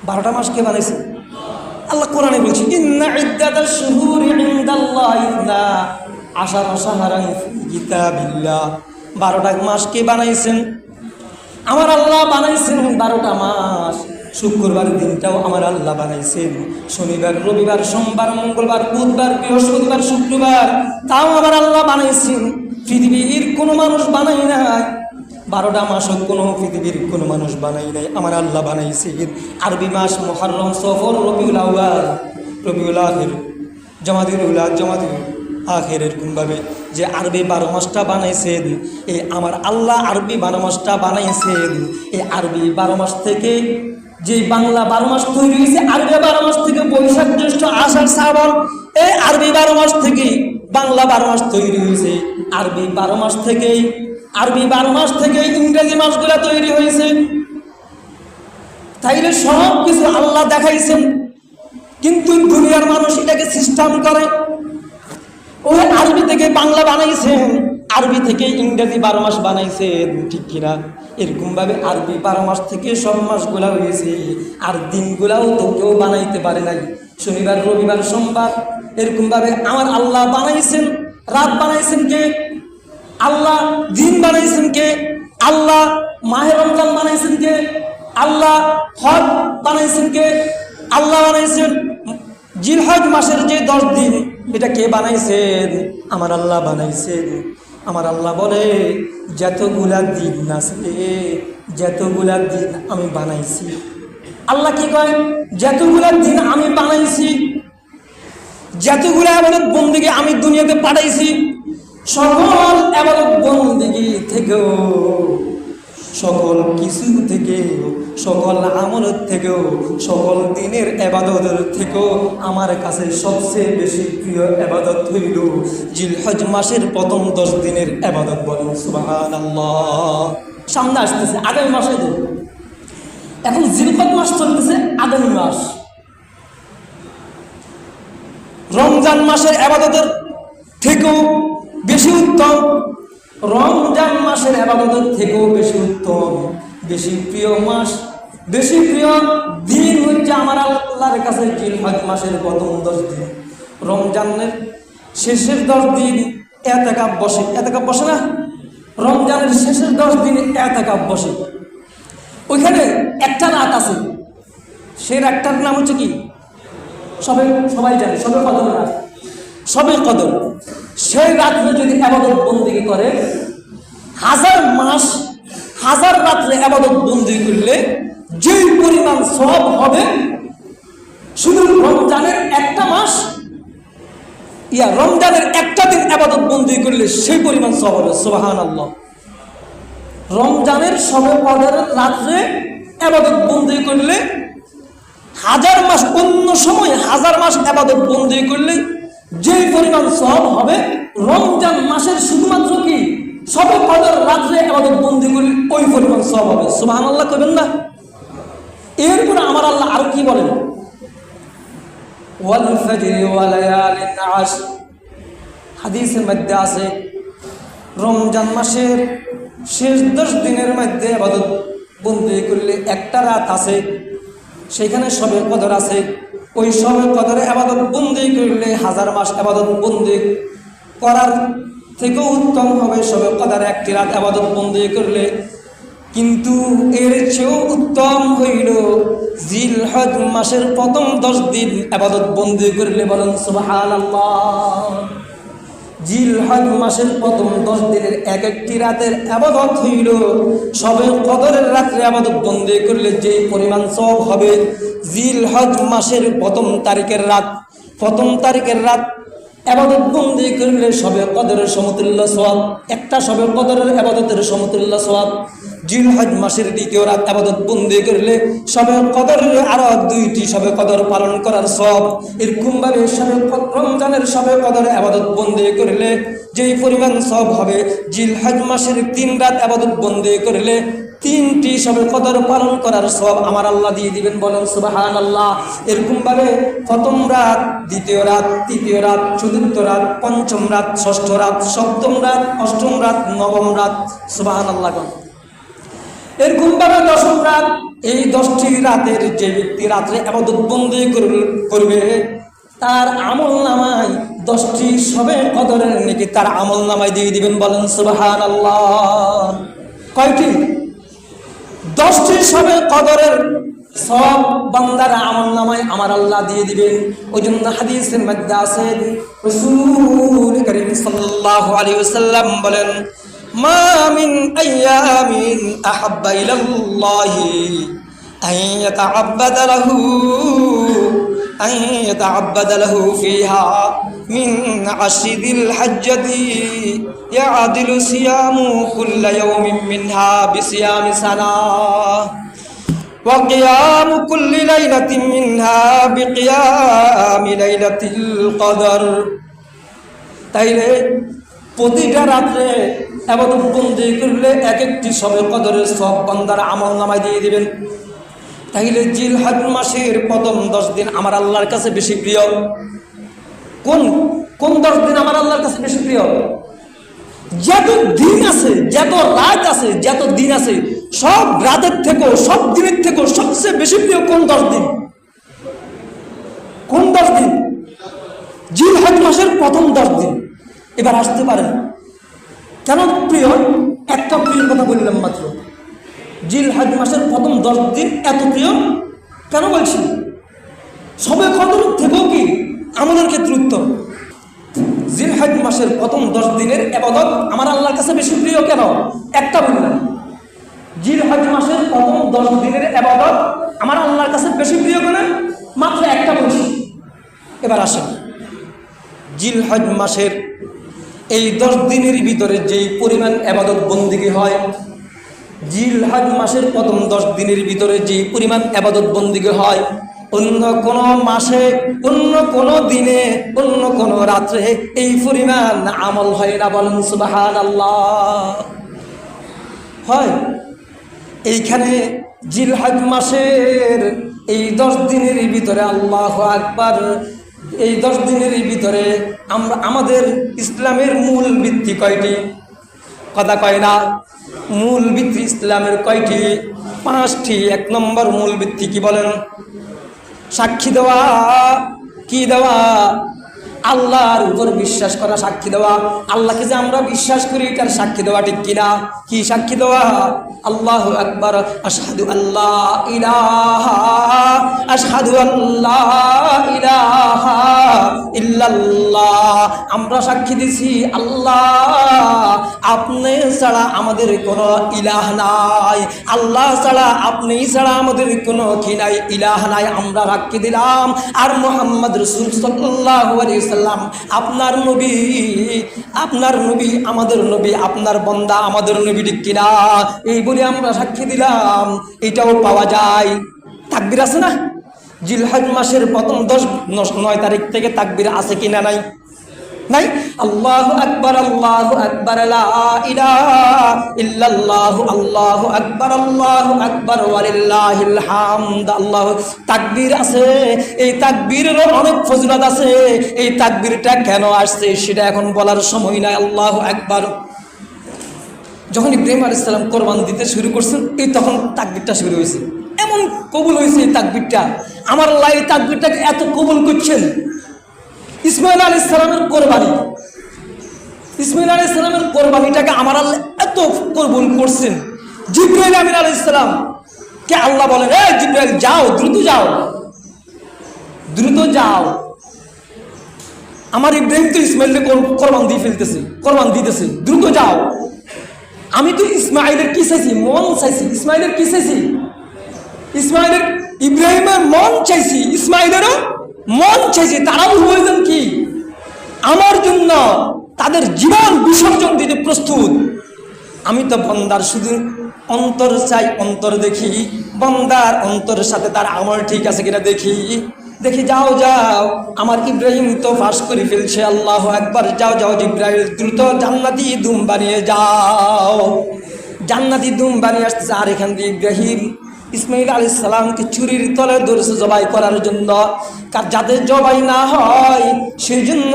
12টা মাস কে বানাইছে? আল্লাহ কোরআনে বলছে ইন্না ইদ্দাতাশ শুহুরি ইনদাল্লাহি ইসনা আশারা শাহরান ফি কিতাবিল্লাহ। 12টা মাস কে বানাইছেন? আমার আল্লাহ বানাইছেন 12টা মাস। শুক্রবারের দিনটাও আমার আল্লাহ বানাইছেন, শনিবার, রবিবার, সোমবার, মঙ্গলবার, বুধবার, বৃহস্পতিবার, শুক্রবার, তাও আমার আল্লাহ বানাইছেন। পৃথিবীর কোনো মানুষ বানাই নাই। 12টা মাসও কোনো পৃথিবীর কোনো মানুষ বানাই নাই, আমার আল্লাহ বানাইছেন। আরবি মাস মুহররম, সফর, রবিউল আউয়াল, রবিউল আখির, জমাদিউল উলা, জমাদিউল আখির, এরকমভাবে যে আরবি 12 মাসটা বানাইছেন, এই আমার আল্লাহ আরবি 12 মাসটা বানাইছেন। এই আরবি 12 মাস থেকে যে বাংলা 12 মাস তৈরি হয়েছে, আরবি 12 মাস থেকে বৈশাখ, জ্যৈষ্ঠ, আষাঢ়, শ্রাবণ, এই আরবি 12 মাস থেকে বাংলা 12 মাস তৈরি হয়েছে। আরবি 12 মাস থেকেই ইংরেজি মাসগুলা তৈরি হয়েছে। তাইলে সব কিছু আল্লাহ দেখাইছেন, কিন্তু দুনিয়ার মানুষ এটাকে সিস্টেম করে। ওই আরবি থেকে বাংলা বানাইছেন, আরবি থেকে ইংরেজি 12 মাস বানাইছেন, ঠিক কিনা? এরকমভাবে আরবি 12 মাস থেকে সব মাসগুলা হয়েছে। আর দিনগুলাও তো কেউ বানাইতে পারে নাই। শনিবার, রবিবার, সোমবার, এরকমভাবে আমার আল্লাহ বানাইছেন। রাত বানাইছেন কে? আল্লাহ। দিন বানাইছেন কে? আল্লাহ। মাহে রমজান বানাইছেন কে? আল্লাহ। হজ বানাইছেন কে? আল্লাহ বানাইছেন। জিলহজ মাসের যে 10 দিন, এটা কে বানাইছেন? আমার আল্লাহ বানাইছেন। আমার আল্লাহ বলে যতগুলা দিন আছে, যতগুলা দিন আমি বানাইছি। আল্লাহ কি কয়? যতগুলা দিন আমি বানাইছি, যতগুলা ইবাদত বন্দেগী আমি দুনিয়াতে পাঠাইছি, সকল ইবাদত বন্দেগী থেকেও, সকল কিছু থেকেও, সকল আমলের থেকেও, সকল দিনের ইবাদতের থেকেও আমার কাছে সবচেয়ে বেশি প্রিয় ইবাদত হইল জিলহজ মাসের প্রথম 10 দিনের ইবাদত। বলেন সুবহানাল্লাহ। সামনে আসতেছে আগামী মাসে, এখন জিলহজ মাস চলতেছে, আগামী মাস রমজান মাসের ইবাদতের থেকেও বেশি উত্তম, রমজান মাসের ইবাদতের থেকেও বেশি উত্তম, বেশি প্রিয় মাস, বেশি প্রিয় দিন হচ্ছে আমার আল্লাহর কাছে জিলহজ মাসের প্রথম 10 দিন। রমজানের শেষের 10 দিন ইতিকাফ বসে। ইতিকাফ বসে না? রমজানের শেষের 10 দিন ইতিকাফ বসে। ওইখানে একটা রাত আছে, সেই রাতটার নাম হচ্ছে কি? সবাই জানে, সবে কদর রাত, সবে কদর। সেই রাত্রে যদি ইবাদত বন্দেগী করে, 1000 মাস 1000 রাত্রে ইবাদত বন্দেগী করলে যে পরিমাণ সওয়াব হবে, শুধু রমজানের একটা মাস রমজানের একটা দিন ইবাদত বন্দেগী করলে সেই পরিমাণ সওয়াব হবে। সুবহানাল্লাহ। রমজানের সবে কদরের রাত্রে ইবাদত বন্দেগী করলে 1000 মাস, অন্য সময় 1000 মাস ইবাদত বন্দেগী করলে যে পরিমাণ সওয়াব হবে, রমজান মাসের শুধুমাত্র কি সবে কদর রাত্রে ইবাদত বন্দেগী করলে ওই পরিমাণ সওয়াব হবে। সুবহানাল্লাহ কইবেন না? এরপরে আমার আল্লাহ আর কি বলেন? ওয়াল ফাজরি ওয়া লায়ালিন আশর। হাদিসের মধ্যে আছে রমজান মাসের শেষ 10 দিনের মধ্যে ইবাদত বন্দেগী করলে একটা রাত আছে, সেখানে সবে কদর আছে। ওই সবে কদরে ইবাদত বন্দেগী করলে 1000 মাস ইবাদত বন্দেগী করার থেকেও উত্তম হবে সবে কদরে একটি রাত ইবাদত বন্দেগী করলে। কিন্তু এর চেয়েও উত্তম হইল জিলহজ মাসের প্রথম 10 দিন ইবাদত বন্দেগী করলে। বলেন সুবহানাল্লাহ। জিলহজ মাসের প্রথম 10 দিনের এক একটি রাতের ইবাদত হইল সবে কদরের রাত্রে ইবাদত বন্দেগী করলে যেই পরিমাণ সওয়াব হবে, জিলহজ মাসের প্রথম তারিখের রাত ইবাদত বন্দেগী করলে সবে কদরের সমতুল্য সওয়াব, একটা সবে কদরের ইবাদতের সমতুল্য সওয়াব। জিলহজ মাসের দ্বিতীয় রাত ইবাদত বন্দেগী করলে সবে কদরের আরো 2টি সবে কদর পালন করার সওয়াব। এরকমভাবে রমজানের সবে কদরে ইবাদত বন্দেগী করলে যেই পরিমাণ সওয়াব হবে, জিলহজ মাসের 3 রাত ইবাদত বন্দেগী করলে 3টি সবে কদর পালন করার সওয়াব আমার আল্লাহ দিয়ে দিবেন। বলেন সুবহানাল্লাহ। এরকমভাবে প্রথম রাত, দ্বিতীয় রাত, তৃতীয় রাত, চতুর্থ রাত, পঞ্চম রাত, ষষ্ঠ রাত, সপ্তম রাত, অষ্টম রাত, নবম রাত। সুবহানাল্লাহ। এরকম ভাবে 10 রাত, এই 10টি রাতের যে ব্যক্তি রাত্রে ইবাদত বন্দি করবে তার আমল নামায় 10টি শবে কদরের নেকি তার আমল নামায় দিয়ে দিবেন। বলেন সুবহানাল্লাহ। কয়টি? 10টি শবে কদরের সব বান্দার আমল নামায় আমার আল্লাহ দিয়ে দিবেন। ওই জন্য হাদিসের মধ্যে আছে রাসূল করিম সাল্লাল্লাহু আলাইহি ওয়াসাল্লাম বলেন, মা মিন আইয়ামিন আহাব্বা ইলাল্লাহি আন ইয়াতাআব্বাদা লাহু ফিহা মিন আশরিল হজ্জাতি ইয়াদিলু সিয়ামু কুল্লা ইয়াউমিন মিনহা বিসিয়ামি সানাহ ওয়া কিয়ামু কুল্লি লাইলাতিন মিনহা বিকিয়ামি লাইলাতিল কদর। তাইলে প্রতিটা রাত্রে ইবাদত বন্দি করলে এক একটি শবে কদরের সব বান্দার আমল নামায় দিয়ে দিবেন। তাইলে জিলহজ মাসের প্রথম 10 দিন আমার আল্লাহর কাছে বেশি প্রিয়। কোন কোন 10 দিন আমার আল্লাহর কাছে বেশি প্রিয়? যত দিন আছে, যত রাত আছে, যত দিন আছে, সব রাতের থেকেও সব দিনের থেকেও সবচেয়ে বেশি প্রিয় কোন 10 দিন? কোন 10 দিন? জিলহজ মাসের প্রথম 10 দিন। এবার আসতে পারেন কেন প্রিয়? একটা প্রিয় কথা বললাম মাত্র। জিলহজ মাসের প্রথম 10 দিন এত প্রিয় কেন বলছি? সবে কদর থেকেও কি আমাদের ক্ষেত্রে উত্তম। জিলহজ মাসের প্রথম 10 দিনের ইবাদত আমার আল্লাহর কাছে বেশি প্রিয় কেন? একটা বললাম। জিলহজ মাসের প্রথম 10 দিনের ইবাদত আমার আল্লাহর কাছে বেশি প্রিয় কেন? মাত্র একটা বলছি। এবার আসেন, জিলহজ মাসের এই 10 দিনের ভিতরে যেই পরিমাণ ইবাদত বন্দেগী হয়, জিলহজ মাসের প্রথম 10 দিনের ভিতরে যেই পরিমাণ ইবাদত বন্দেগী হয়, অন্য কোন মাসে, অন্য কোন দিনে, অন্য কোন রাত্রে এই পরিমাণ আমল হয় না। বলেন সুবহানাল্লাহ। হয় এইখানে জিলহজ মাসের এই 10 দিনের ভিতরে, আল্লাহু আকবার, এই 10 দিনের ভিতরে আমাদের ইসলামের মূল ভিত্তি কয়টি? কথা কয় না? মূল ভিত্তি ইসলামের কয়টি? 5টি। 1 নম্বর মূল ভিত্তি কি বলেন? সাক্ষী দেওয়া। কি দেওয়া? আল্লাহর উপর বিশ্বাস করা, সাক্ষী দেওয়া। আল্লাহকে যে আমরা বিশ্বাস করি তার সাক্ষী দেওয়া, ঠিক কিনা? কি সাক্ষী দেওয়া? আল্লাহু আকবার, আশহাদু আল্লাহ ইলাহা, আশহাদু আল্লাহ ইলাহা ইল্লাল্লাহ। আমরা সাক্ষী দিছি আল্লাহ আপনি ছাড়া আমাদের কোনো ইলাহ নাই, আল্লাহ ছাড়া আপনি ছাড়া আমাদের কোনো কি নাই, ইলাহ নাই। আমরা সাক্ষী দিলাম। আর মুহাম্মদ রাসূল সাল্লাল্লাহু আলাইহি ওয়াসাল্লাম আপনার নবী, আপনার নবী আমাদের নবী, আপনার বান্দা আমাদের নবী, ঠিক কিনা? এই বলে আমরা সাক্ষী দিলাম। এটাও পাওয়া যায়। তাকবীর আছে না? জিলহজ মাসের প্রথম 9 তারিখ থেকে তাকবীর আছে কিনা? নাই? নাই? আল্লাহু আকবার, আল্লাহু আকবার, লা ইলাহা ইল্লাল্লাহু, আল্লাহু আকবার, আল্লাহু আকবার, ওয়ালিল্লাহিল হামদ। আল্লাহু তাকবীর আছে। এই তাকবীরের অনেক ফজিলত আছে। এই তাকবীরটা কেন আসছে সেটা এখন বলার সময় নাই। আল্লাহু আকবার। যখন ইব্রাহিম আলাইহিস সালাম কোরবান দিতে শুরু করছেন, এই তখন তাকবীরটা শুরু হয়েছে। এমন কবুল হয়েছে এই তাকবীরটা। আমার আল্লাহ এই তাকবীরটাকে এত কবুল করছেন। ইসমাইল আলাইহিস সালামের কোরবানি, ইসমাইল আলাইহিস সালামের কোরবানিটাকে আমার আল্লাহ এত কবুল করছেন। জিবরাইল আমিন আলাইহিস সালাম কে আল্লাহ বলেন, এ জিবরাইল যাও, দ্রুত যাও, দ্রুত যাও। আমার ইব্রাহিম তো ইসমাইলকে কোরবান দিয়ে ফেলতেছে, কোরবান দিতেছে, দ্রুত যাও। আমি তো ইসমাইলের কি চাইছি? মন চাইছি। ইসমাইলের কি চাইছি? ইসমাইলের, ইব্রাহিমের মন চাইছি, ইসমাইলেরও মন চাইছি। তারাও হয়েছেন কি আমার জন্য তাদের জীবন বিসর্জন দিতে প্রস্তুত। আমি তো বন্দার শুধু অন্তর চাই, অন্তর দেখি, বন্দার অন্তরের সাথে তার আমল ঠিক আছে কিনা দেখি। দেখি যাও যাও, আমার ইব্রাহিম তো ফাঁস করে ফেলছে। আল্লাহু আকবার। যাও যাও জিবরাইল, দ্রুত জান্নাতি দুম বানিয়ে যাও। জান্নাতি দুম বানিয়ে আসতেছে। আর এখান দিয়ে ইব্রাহিম ইসমাইল আলাইহিস সালামকে চুরির তলে ধরেছে জবাই করার জন্য। যাতে জবাই না হয় সেই জন্য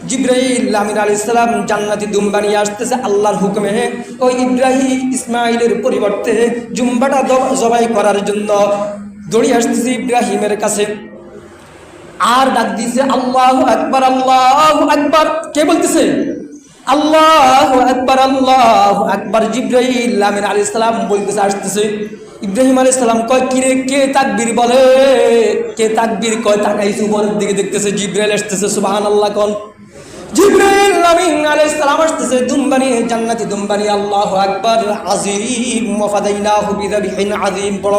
জিব্রাইল আমিন আলাইহিস সালাম জান্নাতি দুম্বা নিয়ে আসতেছে আল্লাহর হুকুমে। ওই ইব্রাহিম ইসমাইলের পরিবর্তে জুম্বাটা জবাই করার জন্য দৌড়ে আসতেছে ইব্রাহিমের কাছে, আর ডাক দিয়েছে আল্লাহু আকবার, আল্লাহু আকবার। কে বলতেছে? আল্লাহু আকবার, আল্লাহু আকবার। জিব্রাইল আমিন আলাইহিস সালাম বলতেছে, আসতেছে। ইব্রাহিম আলাইহিস সালাম কয়, কিরে কে তাকবীর বলে? কে তাকবীর কয়? তাকাইছে উপরের দিকে, দেখতেছে জিব্রাইল আসতেছে। সুবহানাল্লাহ কোন? জিব্রাইল আমিন আলাইহিস সালাম আসতেছে দুম্বানি, জান্নাতি দুম্বানি। আল্লাহু আকবার আযীম, ওয়া ফাদাইনাহু বিযাবহিন আযীম। বড়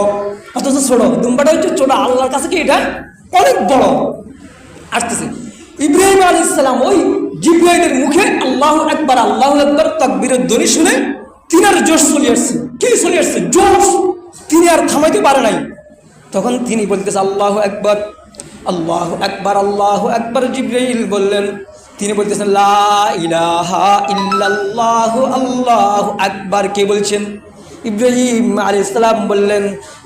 অথচ ছোট, দুম্বাটা হচ্ছে ছোট, আল্লাহর কাছে কি এটা অনেক বড়। আসতেছে ইব্রাহিম আলাইহিস সালাম ওই জিব্রাইলের মুখে আল্লাহু আকবার, আল্লাহু আকবার তাকবীরের ধ্বনি শুনে তিনার জোশ চলে আসছে। কি চলে আসছে? জোশ। তিনি আর থামাইতে পারে নাই। তখন তিনি বলতেছে আল্লাহু আকবার, আল্লাহু আকবার, আল্লাহু আকবার। জিব্রাইল বললেন, তিনি বলতেছেন লা ইলাহা ইল্লাল্লাহু আল্লাহু আকবার। কে বলছেন? ইব্রাহিম আলাইহিস সালাম বললেন।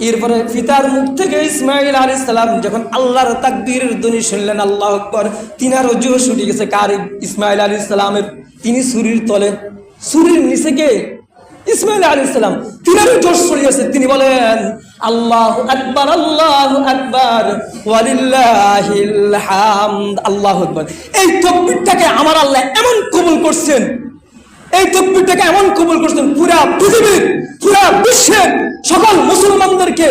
এরপরে পিতার মুখ থেকে ইসমাইল আলাইহিস সালাম যখন আল্লাহর তাকবীরের ধ্বনি শুনলেন আল্লাহু আকবার, তিনারও জোশ উঠে গেছে। কার? ইসমাইল আলাইহিস সালামের। তিনি ছুরির তলে, ছুরির নিচে কে? ইসমাইল আলাইহিস সালাম। তিনারও জোশ চলে গেছে। তিনি বলেন আল্লাহু আকবার, আল্লাহু আকবার, ওয়ালিল্লাহিল হামদ। আল্লাহু আকবার। এই তাকবীরটাকে আমার আল্লাহ এমন কবুল করছেন, এই তাকবীরটাকে এমন কবুল করছেন, পুরা পৃথিবীর, পুরা বিশ্বের সকল মুসলমানদেরকে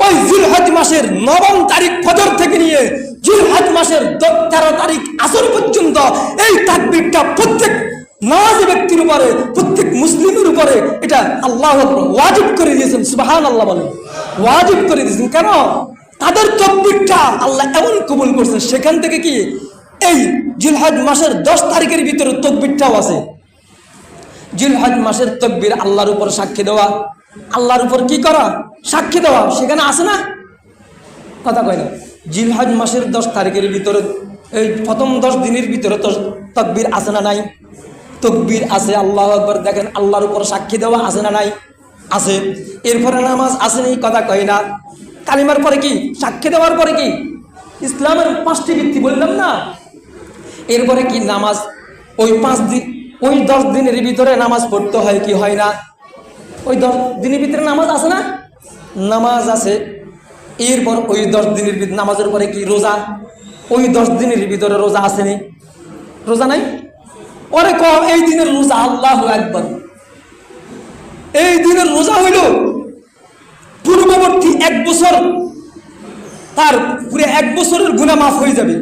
ওই জিলহজ মাসের 9 তারিখ ফজর থেকে নিয়ে জিলহজ মাসের 13 তারিখ আসর পর্যন্ত এই তাকবীরটা প্রত্যেক নামাজি ব্যক্তির উপরে, প্রত্যেক মুসলিমের উপরে এটা আল্লাহু আকবার ওয়াজিব করে দিয়েছেন। সুবহানাল্লাহ বলেন। ওয়াজিব করে দিয়েছেন। কেন? তাদের তাকবীরটা আল্লাহ এমন কবুল করছেন। সেখান থেকে কি এই জিলহজ মাসের 10 তারিখের ভিতরে তাকবীরটাও আছে। জিলহজ মাসের তাকবীর আল্লাহর উপর সাক্ষী দেওয়া, আল্লাহর উপর কি করা? সাক্ষী দেওয়া। সেখানে আছে না? কথা কয় না। জিলহজ মাসের 10 তারিখের ভিতরে এই প্রথম 10 দিনের ভিতরে তো তাকবীর আছে না নাই? তাকবীর আছে। আল্লাহু আকবার। দেখেন আল্লাহর উপর সাক্ষী দেওয়া আছে না নাই? আছে। এরপরে নামাজ আসেনি? কথা কয় না। কালিমার পরে কি? সাক্ষী দেওয়ার পরে কি? ইসলামের 5টি ভিত্তি বললাম না? এরপরে কি? নামাজ। ওই 5 দিন, ওই 10 দিনের ভিতরে নামাজ পড়তে হয় কি হয় না? ওই 10 দিনের ভিতরে নামাজ আছে না? নামাজ আছে। এরপর ওই 10 দিনের ভিতরে নামাজের পরে কি? রোজা। ওই 10 দিনের ভিতরে রোজা আসেনি? রোজা নাই? ওরে কম এই দিনের রোজা। আল্লাহু আকবার। এই দিনের রোজা হইল পূর্ববর্তী 1 বছর, তার পুরো 1 বছরের গুনাহ মাফ হয়ে যাবে।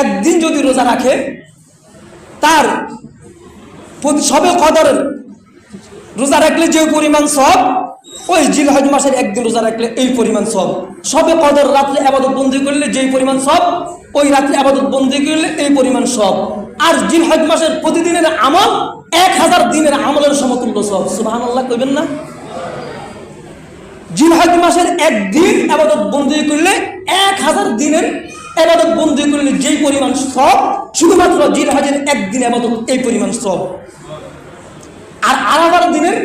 একদিন যদি রোজা রাখে তার সবে কদরের রোজা রাখলে যে পরিমাণ সব, ওই জিলহজ মাসের একদিন রোজা রাখলে এই পরিমাণ সব। সবে কদর রাত্রে ইবাদত বন্দি করলে যেই পরিমাণ সব, ওই রাত্রে ইবাদত বন্দি করলে এই পরিমাণ সব। আর জিলহজ মাসের প্রতিদিনের আমল 1000 দিনের আমলের সমতুল্য সব। সুবহানাল্লাহ কইবেন না? জিলহজ মাসের একদিন ইবাদত বন্দি করলে 1000 দিনের ইবাদত বন্দি করলে যেই পরিমাণ সব, শুধুমাত্র জিলহজের একদিন ইবাদত এই পরিমাণ সব। আর আরাফার দিনের,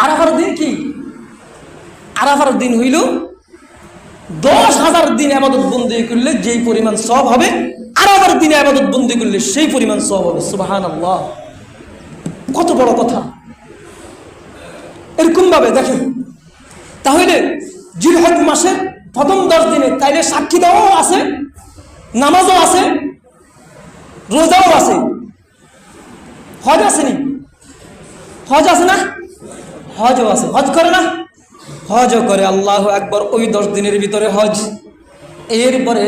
আরাফার দিন কি? আরাফার দিন হইল 10,000 দিন ইবাদত বন্দি করলে যেই পরিমাণ সব হবে, আরাফার দিনে ইবাদত বন্দি করলে সেই পরিমাণ সব হবে। সুবহানাল্লাহ। কত বড় কথা! এরকম ভাবে দেখেন, তাহলে জিলহজ মাসের প্রথম 10 দিনে তাইলে সাক্ষী দেওয়াও আছে, নামাজও আছে, রোজাও আছে, হজ আসেনি? হজ আছে না? হজও আছে। হজ করে না? হজও করে। আল্লাহু আকবার। ওই 10 দিনের ভিতরে হজ। এরপরে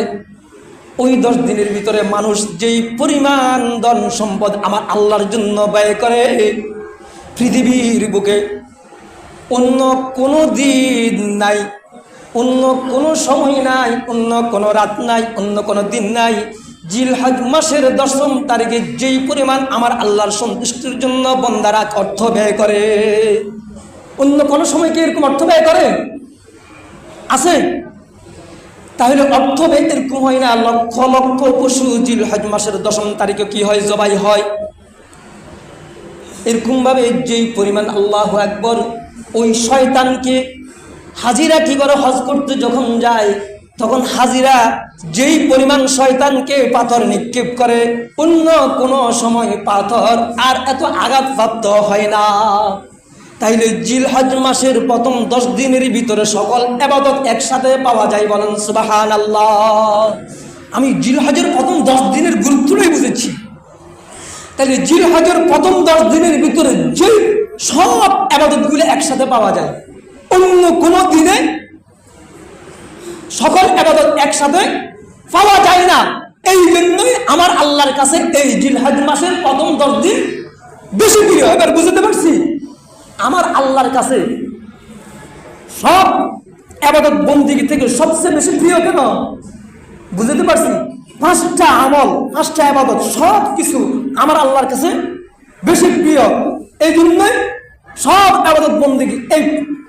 ওই 10 দিনের ভিতরে মানুষ যেই পরিমাণ ধন সম্পদ আমার আল্লাহর জন্য ব্যয় করে, পৃথিবীর বুকে অন্য কোনো দিন নাই, অন্য কোনো সময় নাই, অন্য কোনো রাত নাই, অন্য কোনো দিন নাই। জিলহজ মাসের 10ম তারিখে যেই পরিমাণ আমার আল্লাহর সন্তুষ্টির জন্য বান্দারা অর্থ ব্যয় করে, অন্য কোনো সময় কি এরকম অর্থ ব্যয় করে? আছে? তাহলে অর্থ ব্যয় এরকম হয় না? লক্ষ লক্ষ পশু জিলহজ মাসের 10ম তারিখে কি হয়? জবাই হয়। এরকম ভাবে যেই পরিমাণ, আল্লাহু আকবার, ওই শয়তানকে হাজিরা কি করে হজ করতে যখন যায়, তখন হাজিরা যেই পরিমাণ শয়তানকে পাথর নিক্ষেপ করে, অন্য কোনো সময় পাথর আর এত আঘাতপ্রাপ্ত হয় না। তাইলে জিলহজ মাসের প্রথম 10 দিনের ভিতরে সকল ইবাদত একসাথে পাওয়া যায়, বলেন সুবহানাল্লাহ। আমি জিলহজের প্রথম 10 দিনের গুরুত্বটাই বুঝেছি। তাহলে জিলহজের প্রথম 10 দিনের ভিতরে যে সব ইবাদতগুলো একসাথে পাওয়া যায়, অন্য কোনো দিনে সকল ইবাদত একসাথে পাওয়া যায় না। এই জন্যই আমার আল্লাহর কাছে এই জিলহজ মাসের প্রথম 10 দিন বেশি প্রিয়। এবার বুঝতে পারছি আমার আল্লাহর কাছে সব ইবাদত বন্দেগী থেকে সবচেয়ে বেশি প্রিয় কেন বুঝতে পারছি। 5টা আমল, 5টা ইবাদত সব কিছু আমার আল্লাহর কাছে বেশি প্রিয়। এই জন্যই সব ইবাদত বন্দেগী এই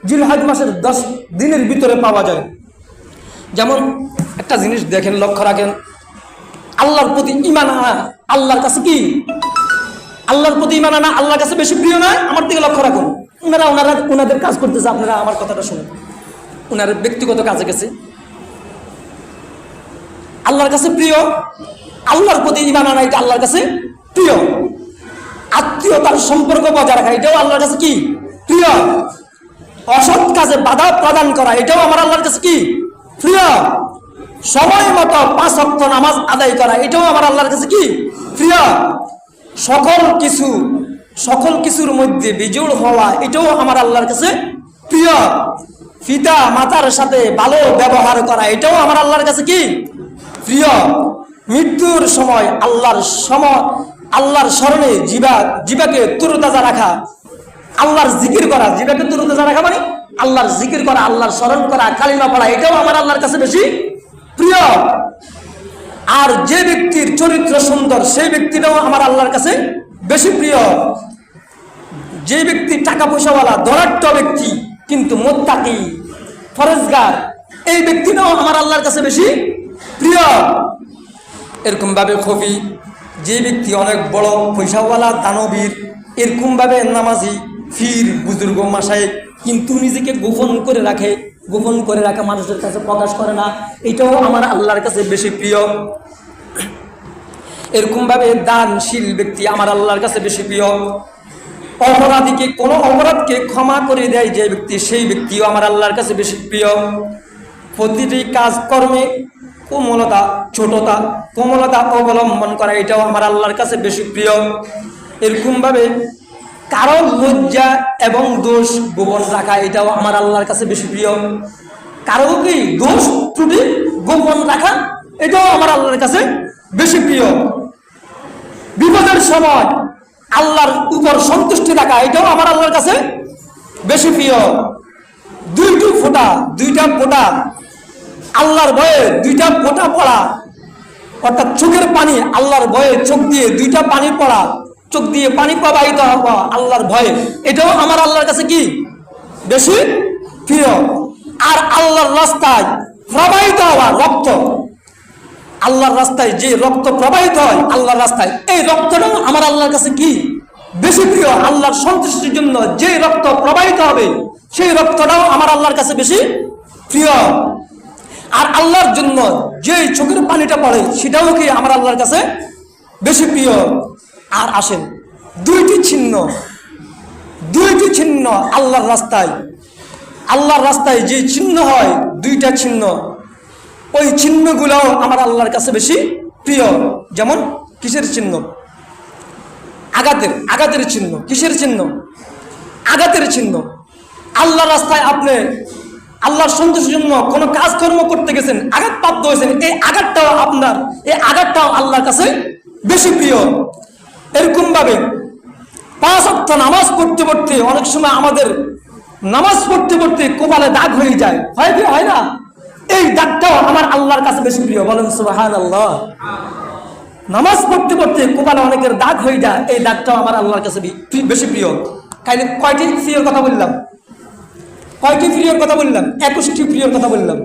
জিলহজ মাসের 10 দিনের ভিতরে পাওয়া যায়। যেমন একটা জিনিস দেখেন, লক্ষ্য রাখেন, আল্লাহর প্রতি ঈমান আনা আল্লাহর কাছে কি, আল্লাহর প্রতি ঈমান আনা আল্লাহর কাছে বেশি প্রিয় নয়? আমার দিকে লক্ষ্য রাখুন। ওনাদের কাজ করতেছে, আপনারা আমার কথাটা শুনুন। ওনার ব্যক্তিগত কাজে গেছে, আল্লাহর কাছে প্রিয়। আল্লাহর প্রতি ঈমান আনা এটা আল্লাহর কাছে প্রিয়। আত্মীয়তার সম্পর্ক বজায় রাখা এটাও আল্লাহর কাছে কি প্রিয়। অসৎ কাজে বাধা প্রদান করা এটাও আমার আল্লাহর কাছে কি প্রিয়। সময় মতো 5 ওয়াক্ত নামাজ আদায় করা এটাও আমার আল্লাহর কাছে কি প্রিয়। সকল কিছুর মধ্যে বিজোড় হওয়া এটাও আমার আল্লাহর কাছে প্রিয়। পিতা মাতার সাথে ভালো ব্যবহার করা এটাও আমার আল্লাহর কাছে কি প্রিয়। মৃত্যুর সময় আল্লাহর স্মরণে জিবাকে তরুতাজা রাখা, আল্লাহর জিকির করা, জিবাকে তরুতাজা রাখা মানে আল্লাহর জিকির করা, আল্লাহর স্মরণ করা, কালিমা পড়া এটাও আমার আল্লাহর কাছে বেশি প্রিয়। আর যে ব্যক্তির চরিত্র সুন্দর সেই ব্যক্তিটাও আমার আল্লাহর কাছে বেশি প্রিয়। যে ব্যক্তি টাকা পয়সাওয়ালা ধনাঢ্য ব্যক্তি কিন্তু মুত্তাকি ফরজগার, এই ব্যক্তিটাও আমার আল্লাহর কাছে বেশি প্রিয়। এরকম ভাবে খফি, যে ব্যক্তি অনেক বড় পয়সাওয়ালা দানবীর, এরকম ভাবে নামাজি ফির বুজুর্গ মাসায়েক কিন্তু নিজেকে গোপন করে রাখে, মানুষের কাছে প্রকাশ করে না, এটাও আমার আল্লাহর কাছে বেশি প্রিয়। এরকম ভাবে দানশীল ব্যক্তি আমার আল্লাহর কাছে বেশি প্রিয়। অপরাধীকে কোনো অপরাধকে ক্ষমা করে দেয় যে ব্যক্তি, সেই ব্যক্তিও আমার আল্লাহর কাছে বেশি প্রিয়। প্রতিটি কাজকর্মে কোমলতা অবলম্বন করা এটাও আমার আল্লাহর কাছে বেশি প্রিয়। এরকম ভাবে কারো লজ্জা এবং দোষ গোপন রাখা এটাও আমার আল্লাহর কাছে বেশি প্রিয়। কারো কি দোষ ত্রুটি গোপন রাখা এটাও আমার আল্লাহর কাছে বেশি প্রিয়। বিপদের সময় আল্লাহর উপর সন্তুষ্টি রাখা এটাও আমার আল্লাহর কাছে বেশি প্রিয়। দুইটা ফোঁটা আল্লাহর ভয়ে 2টা ফোঁটা পড়া, অর্থাৎ চোখের পানি আল্লাহর ভয়ে চোখ দিয়ে 2টা পানি পড়া, চোখ দিয়ে পানি প্রবাহিত হওয়া আল্লাহর ভয়ে এটাও আমার আল্লাহর কাছে কি বেশি প্রিয়। আর আল্লাহর রাস্তায় প্রবাহিত হওয়া রক্ত, আল্লাহর রাস্তায় যে রক্ত প্রবাহিত হয় আল্লাহর রাস্তায়, এই রক্তটাও আমার আল্লাহর কাছে কি বেশি প্রিয়। আল্লাহর সন্তুষ্টির জন্য যে রক্ত প্রবাহিত হবে সেই রক্তটাও আমার আল্লাহর কাছে বেশি প্রিয়। আর আল্লাহর জন্য যে চোখের পানিটা পড়ে সেটাও কি আমার আল্লাহর কাছে বেশি প্রিয়। আর আসেন দুইটি চিহ্ন আল্লাহর রাস্তায় যে চিহ্ন হয়, 2টা চিহ্ন, ওই চিহ্নগুলোও আমার আল্লাহর কাছে বেশি প্রিয়। যেমন কিসের চিহ্ন? আঘাতের চিহ্ন। কিসের চিহ্ন? আঘাতের চিহ্ন। আল্লাহর রাস্তায় আপনি আল্লাহর সন্তুষ্টির জন্য কোনো কাজকর্ম করতে গেছেন, আঘাতপ্রাপ্ত হয়েছেন, এই আঘাতটাও আল্লাহর কাছে বেশি প্রিয়। এরকম ভাবে 5 ওয়াক্ত নামাজ পড়তে অনেক সময় আমাদের নামাজ পড়তে কপালে দাগ হয়ে যায়, হয় না? এই দাগটাও আমার আল্লাহর কাছে বেশি প্রিয়, বলেন সুবহানাল্লাহ। নামাজ পড়তে কপালে অনেকের দাগ হয়ে যায়, এই দাগটাও আমার আল্লাহর কাছে বেশি প্রিয়। কয়টি প্রিয়র কথা বললাম? 21টি প্রিয়র কথা বললাম।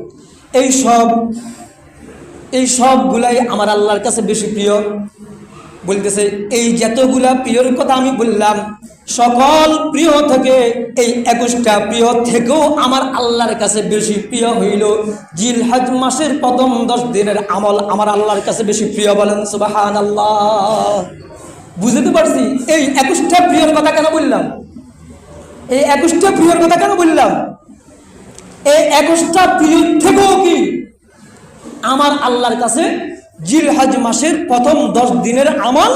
এই সবগুলাই আমার আল্লাহর কাছে বেশি প্রিয়। বলতেছে এই যতগুলা প্রিয়র কথা আমি বললাম, সকল প্রিয় থেকে এই 21টা প্রিয় থেকেও আমার আল্লাহর কাছে বেশি প্রিয় হইল জিলহজ মাসের প্রথম 10 দিনের আমল আমার আল্লাহর কাছে বেশি প্রিয়। বলেন সুবহানাল্লাহ। বুঝতে পারছি এই 21টা প্রিয়র কথা কেন বললাম? এই 21টা প্রিয়র কথা কেন বললাম? এই 21টা প্রিয় থেকেও কি আমার আল্লাহর কাছে জিলহজ মাসের প্রথম 10 দিনের আমল,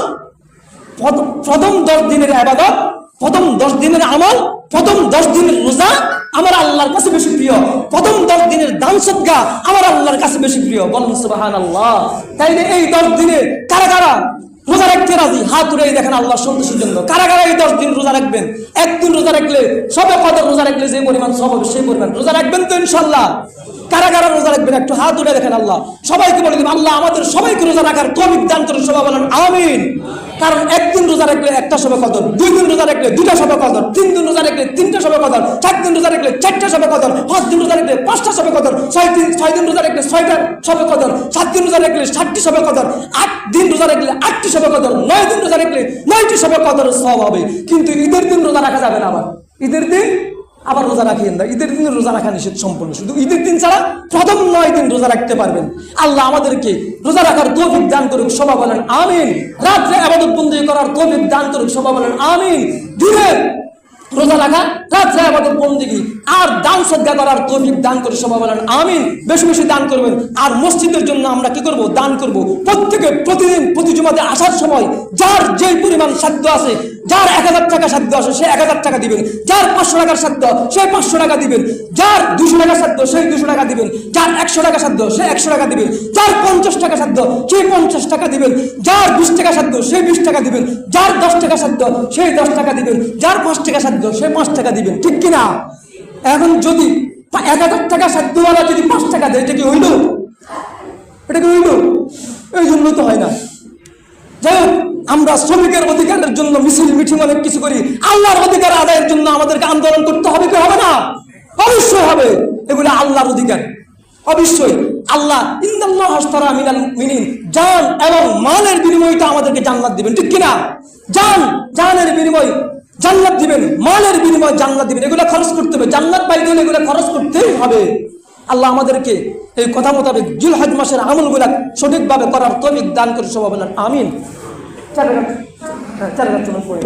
প্রথম 10 দিনের ইবাদত, প্রথম 10 দিনের আমল, প্রথম 10 দিনের রোজা আমার আল্লাহর কাছে বেশি প্রিয়। প্রথম 10 দিনের দান সদকা আমার আল্লাহর কাছে বেশি প্রিয়। বলেন সুবহানাল্লাহ। তাইলে এই 10 দিনে কারা কারা রোজা রাখতে রাজি? হাত উঠাই দেখেন আল্লাহর সন্তুষ্টির জন্য। কারা কারা এই 10 দিন রোজা রাখবেন? একদিন রোজা রাখলে সবে কদর রোজা রাখলে যে পরিমাণ সব হবে সেই পরিমাণ রোজা রাখবেন তো ইনশাআল্লাহ? কারা কারা রোজা রাখবেন একটু হাত উঠে দেখেন। আল্লাহ সবাইকে বলে দিন, আল্লাহ আমাদের সবাইকে রোজা রাখার তৌফিক দান করুন। সবাই বলেন আমিন। কারণ একদিন রোজা রাখলে একটা সবে কদর, 2 দিন রোজা রাখলে 2টা সবে কদর, 3 দিন রোজা রাখলে 3টা সবে কদর, 4 দিন রোজা রাখলে 4টা সবে কদর, 5 দিন রোজা রাখলে 5টা সবে কদর, 6 দিন রোজা রাখলে 6টা সবে কদর, 7 দিন রোজা রাখলে 7টি সবে কদর, 8 দিন রোজা রাখলে 8টি সবে কদর, 9 দিন রোজা রাখলে 9টি সবে কদর সওয়াব হবে। কিন্তু ঈদের দিন রোজা রাখা যাবে না। আবার ঈদের দিন আবার রোজা রাখিয়েন না। ঈদের দিন রোজা রাখা নিষেধ সম্পূর্ণ। শুধু ঈদের দিন ছাড়া প্রথম 9 দিন রোজা রাখতে পারবেন। আল্লাহ আমাদেরকে রোজা রাখার তৌফিক দান করুক। সবাই বলেন আমিন। রাত্রে ইবাদত বন্দেগী করার তৌফিক দান করুক। সবাই বলেন আমিন। দিনে রোজা রাখা, রাত্রে ইবাদত বন্দেগী আর দান সদকা করার তৌফিক দান করে। সবাই বলেন আমিন। বেশি বেশি দান করবেন। আর মসজিদের জন্য আমরা কি করব? দান করব। প্রত্যেকে প্রতিদিন প্রতি জুমাতে আসার সময় যার যেই পরিমাণ সাধ্য আছে, যার 1000 টাকা সাধ্য আছে সে 1000 টাকা দিবেন, যার 500 টাকার সাধ্য সে 500 টাকা দিবেন, যার 200 টাকা সাধ্য সেই 200 টাকা দিবেন, যার 100 টাকা সাধ্য সে 100 টাকা দিবেন, যার 50 টাকা সাধ্য সে 50 টাকা দিবেন, যার 20 টাকা সাধ্য সে 20 টাকা দিবেন, যার 10 টাকা সাধ্য সেই 10 টাকা দিবেন, যার 5 টাকা সাধ্য সে 5 টাকা দিবেন। ঠিক কিনা? এখন যদি 1000 টাকা সাধ্যওয়ালা যদি 5 টাকা দেয় এটা কি হইল? এটা কি হইল? এই জন্য তো হয় না। যাই হোক, আমরা শ্রমিকের অধিকারের জন্য মিছিল মিটিং অনেক কিছু করি। আল্লাহর অধিকার আদায়ের জন্য আমাদেরকে আন্দোলন করতে হবে কি হবে না? অবশ্যই হবে। এগুলো আল্লাহর অধিকার। অবশ্যই আল্লাহ ইন্নাল্লাহ আশতারা মিনাল মুমিনিন, জান এবং মালের বিনিময়ে আমাদেরকে জান্নাত দিবেন। ঠিক কিনা? জানের বিনিময়ে জান্নাত দিবেন, মালের বিনিময়ে জান্নাত দিবেন। এগুলো খরচ করতে হবে। জান্নাত পাইতে হলে এগুলো খরচ করতেই হবে। আল্লাহ আমাদেরকে এই কথা মোতাবেক জিলহজ মাসের আমলগুলা সঠিকভাবে করার তৌফিক দান করে। সবাই বলেন আমিন। 4 রাকাত পড়ে